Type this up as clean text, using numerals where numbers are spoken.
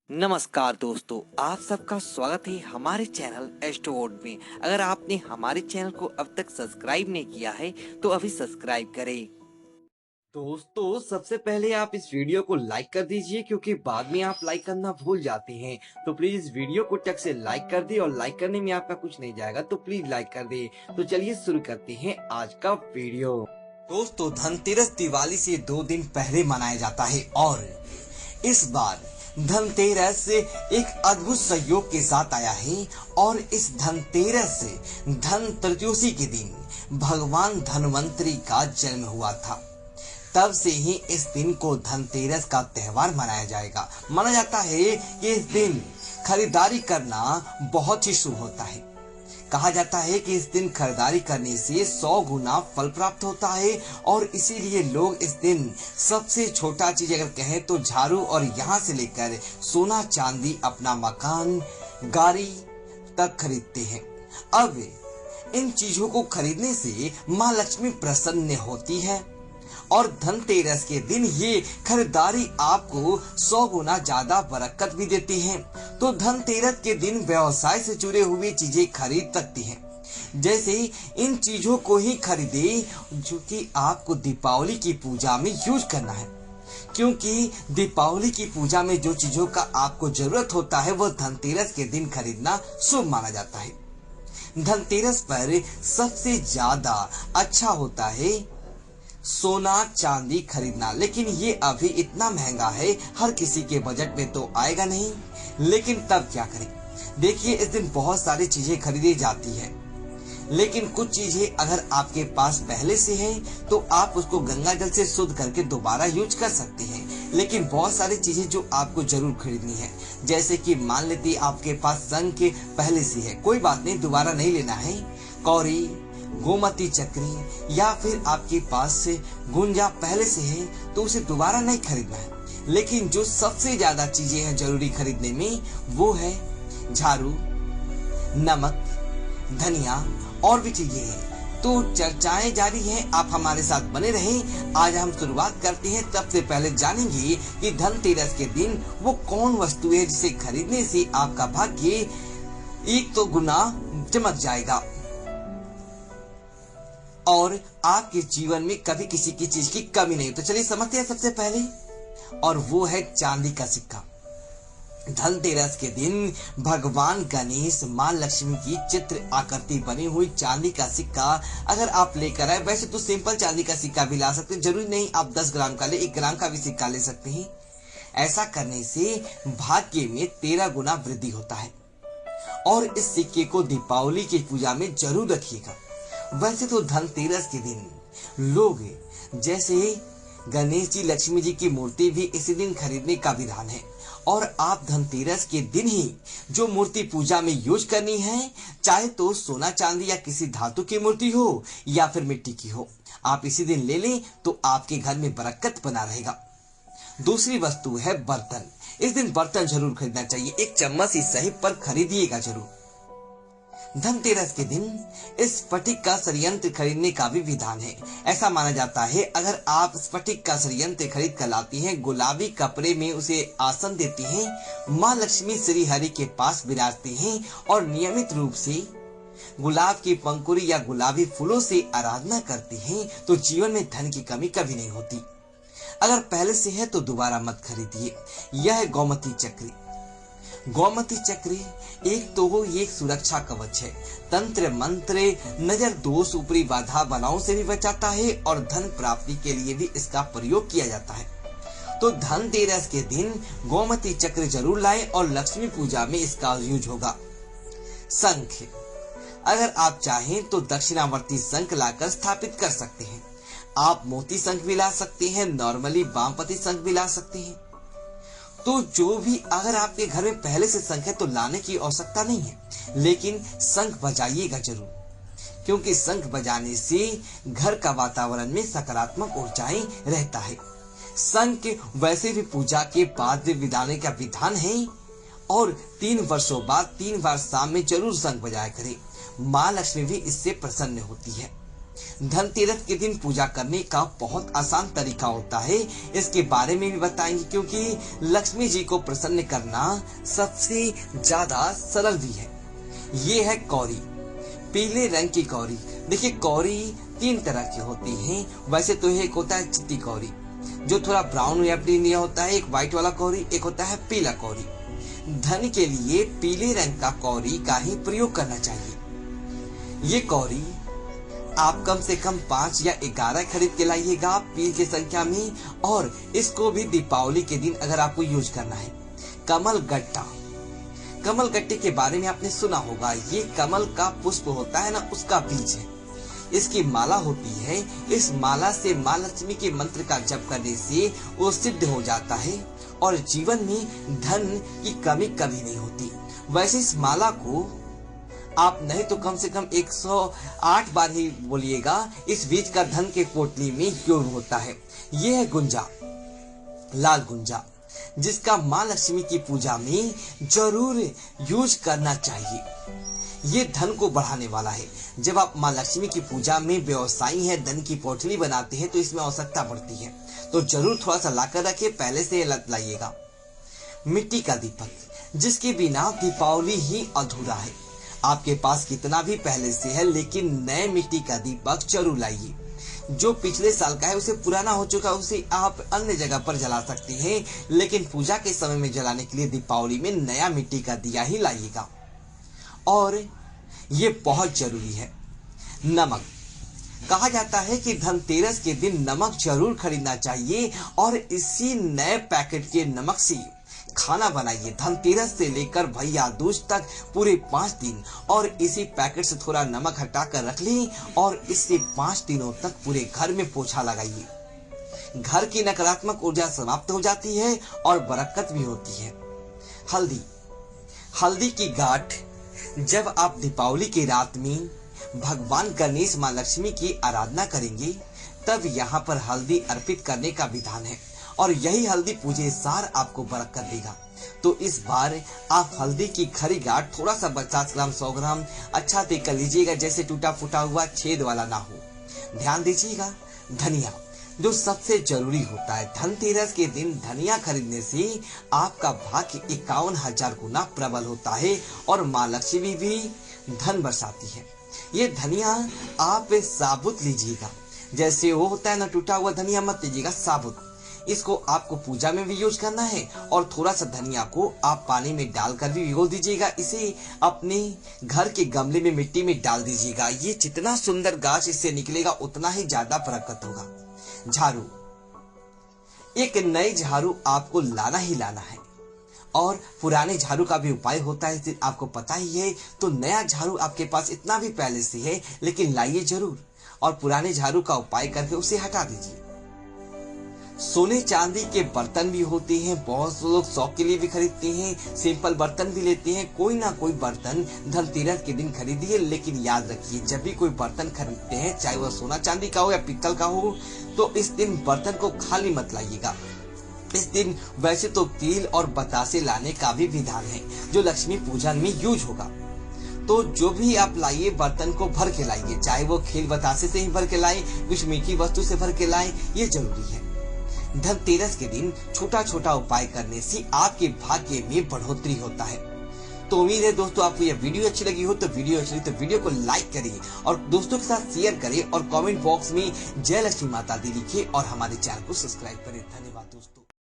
नमस्कार दोस्तों, आप सबका स्वागत है हमारे चैनल एस्ट्रोवर्ड में। अगर आपने हमारे चैनल को अब तक सब्सक्राइब नहीं किया है तो अभी सब्सक्राइब करें। दोस्तों, सबसे पहले आप इस वीडियो को लाइक कर दीजिए, क्योंकि बाद में आप लाइक करना भूल जाते हैं। तो प्लीज इस वीडियो को टक से लाइक कर दे, और लाइक करने में आपका कुछ नहीं जाएगा, तो प्लीज लाइक कर दे। तो चलिए शुरू करते हैं आज का वीडियो। दोस्तों, धनतेरस दिवाली से 2 दिन पहले मनाया जाता है और इस बार धनतेरस एक अद्भुत संयोग के साथ आया है। और इस धनतेरस धन त्रयोदशी के दिन भगवान धन्वंतरी का जन्म हुआ था। तब से ही इस दिन को धनतेरस का त्योहार मनाया जाएगा। माना जाता है कि इस दिन खरीदारी करना बहुत ही शुभ होता है। कहा जाता है कि इस दिन खरीदारी करने से 100 गुना फल प्राप्त होता है, और इसीलिए लोग इस दिन सबसे छोटा चीज अगर कहें तो झाड़ू, और यहाँ से लेकर सोना चांदी, अपना मकान, गाड़ी तक खरीदते हैं। अब इन चीजों को खरीदने से माँ लक्ष्मी प्रसन्न होती है, और धनतेरस के दिन ये खरीदारी आपको 100 गुना ज्यादा बरकत भी देती है। तो धनतेरस के दिन व्यवसाय से जुड़े हुए चीजें खरीद सकती हैं। जैसे इन चीजों को ही खरीदे जो कि आपको दीपावली की पूजा में यूज करना है, क्योंकि दीपावली की पूजा में जो चीजों का आपको जरूरत होता है वह धनतेरस के दिन खरीदना शुभ माना जाता है। धनतेरस पर सबसे ज्यादा अच्छा होता है सोना चांदी खरीदना, लेकिन ये अभी इतना महंगा है, हर किसी के बजट में तो आएगा नहीं। लेकिन तब क्या करें? देखिए, इस दिन बहुत सारी चीजें खरीदी जाती है, लेकिन कुछ चीजें अगर आपके पास पहले से है तो आप उसको गंगा जल से शुद्ध करके दोबारा यूज कर सकते हैं। लेकिन बहुत सारी चीजें जो आपको जरूर खरीदनी है, जैसे कि मान लेते आपके पास संख पहले से है, कोई बात नहीं, दोबारा नहीं लेना है। कौड़ी, गोमती चक्री, या फिर आपके पास से गुंजा पहले से है तो उसे दोबारा नहीं खरीदना है। लेकिन जो सबसे ज्यादा चीजें हैं जरूरी खरीदने में, वो है झाड़ू, नमक, धनिया और भी चीजें हैं। तो चर्चाएं जारी हैं, आप हमारे साथ बने रहें। आज हम शुरुआत करते हैं। सबसे पहले जानेंगे कि धनतेरस के दिन वो कौन वस्तु है जिसे खरीदने से आपका भाग्य 1 तो गुना चमक जाएगा और आपके जीवन में कभी किसी की चीज की कमी नहीं। तो चलिए समझते हैं सबसे पहले, और वो है चांदी का सिक्का। धनतेरस के दिन भगवान गणेश, मां लक्ष्मी की चित्र आकृति बनी हुई चांदी का सिक्का अगर आप लेकर आए, वैसे तो सिंपल चांदी का सिक्का भी ला सकते हैं, जरूरी नहीं आप 10 ग्राम का ले, 1 ग्राम का भी सिक्का ले सकते हैं। ऐसा करने से भाग्य में 13 गुना वृद्धि होता है। और इस सिक्के को दीपावली की पूजा में जरूर रखिएगा। वैसे तो धनतेरस के दिन लोग जैसे गणेश जी, लक्ष्मी जी की मूर्ति भी इसी दिन खरीदने का विधान है, और आप धनतेरस के दिन ही जो मूर्ति पूजा में यूज करनी है, चाहे तो सोना चांदी या किसी धातु की मूर्ति हो या फिर मिट्टी की हो, आप इसी दिन ले लें तो आपके घर में बरकत बना रहेगा। दूसरी वस्तु है बर्तन। इस दिन बर्तन जरूर खरीदना चाहिए, 1 चम्मच ही सही पर खरीदिएगा जरूर। धनतेरस के दिन इस स्फटिक का षड्यंत्र खरीदने का भी विधान है। ऐसा माना जाता है अगर आप स्फटिक का षड्यंत्र खरीद कर लाती हैं, गुलाबी कपड़े में उसे आसन देती हैं, माँ लक्ष्मी श्री हरि के पास विराजते हैं और नियमित रूप से गुलाब की पंखुड़ी या गुलाबी फूलों से आराधना करते हैं, तो जीवन में धन की कमी कभी नहीं होती। अगर पहले से है तो दोबारा मत खरीदिए। यह है गोमती चक्री। गोमती चक्री एक तो वो ये सुरक्षा कवच है, तंत्र मंत्र, नजर दोष, ऊपरी बाधा बनाओं से भी बचाता है, और धन प्राप्ति के लिए भी इसका प्रयोग किया जाता है। तो धनतेरस के दिन गोमती चक्र जरूर लाएं, और लक्ष्मी पूजा में इसका यूज होगा। शंख, अगर आप चाहें तो दक्षिणावर्ती शंख लाकर स्थापित कर सकते हैं। आप मोती शंख भी ला सकते हैं, नॉर्मली वामपति शंख भी ला सकते हैं। तो जो भी अगर आपके घर में पहले से शंख है तो लाने की आवश्यकता नहीं है, लेकिन शंख बजाइएगा जरूर, क्योंकि शंख बजाने से घर का वातावरण में सकारात्मक ऊर्जाएं रहता है। शंख वैसे भी पूजा के बाद बजाने का विधान है, और 3 वर्षों बाद 3 बार शाम में जरूर शंख बजाया करें। माँ लक्ष्मी भी इससे प्रसन्न होती है। धनतेरस के दिन पूजा करने का बहुत आसान तरीका होता है, इसके बारे में भी बताएंगे, क्योंकि लक्ष्मी जी को प्रसन्न करना सबसे ज्यादा सरल भी है। ये है कौरी, पीले रंग की कौरी। देखिए कौरी 3 तरह की होती हैं। वैसे तो एक होता है चिट्टी कौरी जो थोड़ा ब्राउन या ग्रीन होता है, एक व्हाइट वाला कौरी, एक होता है पीला कौरी। धन के लिए पीले रंग का कौरी का ही प्रयोग करना चाहिए। ये कौरी आप कम से कम 5 या 11 खरीद के लाइएगा पील की संख्या में, और इसको भी दीपावली के दिन अगर आपको यूज करना है। कमल गट्टा, कमल गट्टे के बारे में आपने सुना होगा। ये कमल का पुष्प होता है ना, उसका बीज है। इसकी माला होती है। इस माला से माँ लक्ष्मी के मंत्र का जप करने से वो सिद्ध हो जाता है और जीवन में धन की कमी कभी नहीं होती। वैसे इस माला को आप नहीं तो कम से कम 108 बार ही बोलिएगा। इस बीज का धन के पोटली में क्यों होता है। ये है गुंजा, लाल गुंजा, जिसका माँ लक्ष्मी की पूजा में जरूर यूज करना चाहिए। ये धन को बढ़ाने वाला है। जब आप माँ लक्ष्मी की पूजा में व्यवसायी हैं, धन की पोटली बनाते हैं, तो इसमें आवश्यकता बढ़ती है, तो जरूर थोड़ा सा लाकर रखिए, पहले से लत लाइएगा। मिट्टी का दीपक, जिसके बिना दीपावली ही अधूरा है। आपके पास कितना भी पहले से है, लेकिन नए मिट्टी का दीपक जरूर लाइए। जो पिछले साल का है, उसे पुराना हो चुका, उसे आप अन्य जगह पर जला सकते हैं, लेकिन पूजा के समय में जलाने के लिए दीपावली में नया मिट्टी का दिया ही लाइएगा। और ये बहुत जरूरी है, नमक। कहा जाता है कि धनतेरस के दिन नमक जरूर खरीदना चाहिए, और इसी नए पैकेट के नमक से खाना बनाइए। धनतेरस से लेकर भैया दूज तक पूरे 5 दिन, और इसी पैकेट से थोड़ा नमक हटाकर रख ली, और इससे 5 दिनों तक पूरे घर में पोछा लगाइए। घर की नकारात्मक ऊर्जा समाप्त हो जाती है और बरकत भी होती है। हल्दी, हल्दी की गांठ जब आप दीपावली की रात में भगवान गणेश माँ लक्ष्मी की आराधना करेंगे, तब यहाँ पर हल्दी अर्पित करने का विधान है, और यही हल्दी पूजे सार आपको बरकत देगा। तो इस बार आप हल्दी की खरी गांठ थोड़ा सा 50 ग्राम 100 ग्राम अच्छा देख कर लीजिएगा, जैसे टूटा फूटा हुआ छेद वाला ना हो। ध्यान दीजिएगा। धनिया, जो सबसे जरूरी होता है। धनतेरस के दिन धनिया खरीदने से आपका भाग्य 51,000 गुना प्रबल होता है, और माँ लक्ष्मी भी धन बरसाती है। ये धनिया आप साबुत लीजिएगा, जैसे वो होता है ना टूटा हुआ धनिया मत लीजिएगा, साबुत। इसको आपको पूजा में भी यूज करना है, और थोड़ा सा धनिया को आप पानी में डालकर भी भिगो दीजिएगा। इसे अपने घर के गमले में मिट्टी में डाल दीजिएगा। ये जितना सुंदर गाछ इससे निकलेगा, उतना ही ज्यादा बरकत होगा। झाड़ू, एक नई झाड़ू आपको लाना ही लाना है, और पुराने झाड़ू का भी उपाय होता है, आपको पता ही है। तो नया झाड़ू आपके पास इतना भी पहले से है, लेकिन लाइए जरूर, और पुराने झाड़ू का उपाय करके उसे हटा दीजिए। सोने चांदी के बर्तन भी होते हैं, बहुत लोग शौक के लिए भी खरीदते हैं, सिंपल बर्तन भी लेते हैं। कोई ना कोई बर्तन धनतेरस के दिन खरीदिए, लेकिन याद रखिए जब भी कोई बर्तन खरीदते हैं, चाहे वह सोना चांदी का हो या पीतल का हो, तो इस दिन बर्तन को खाली मत लाइएगा। इस दिन वैसे तो तिल और बतासे लाने का भी विधान है, जो लक्ष्मी पूजन में यूज होगा। तो जो भी आप लाइए बर्तन को भर के लाइए, चाहे वो खील बतासे से ही भर के लाए, कुछ मीठी वस्तु से भर के लाए, ये जरूरी है। धनतेरस के दिन छोटा छोटा उपाय करने से आपके भाग्य में बढ़ोतरी होता है। तो उम्मीद है दोस्तों आपको यह वीडियो अच्छी लगी हो, तो वीडियो को लाइक करिए, और दोस्तों के साथ शेयर करें, और कमेंट बॉक्स में जय लक्ष्मी माता दी लिखिए, और हमारे चैनल को सब्सक्राइब करें। धन्यवाद दोस्तों।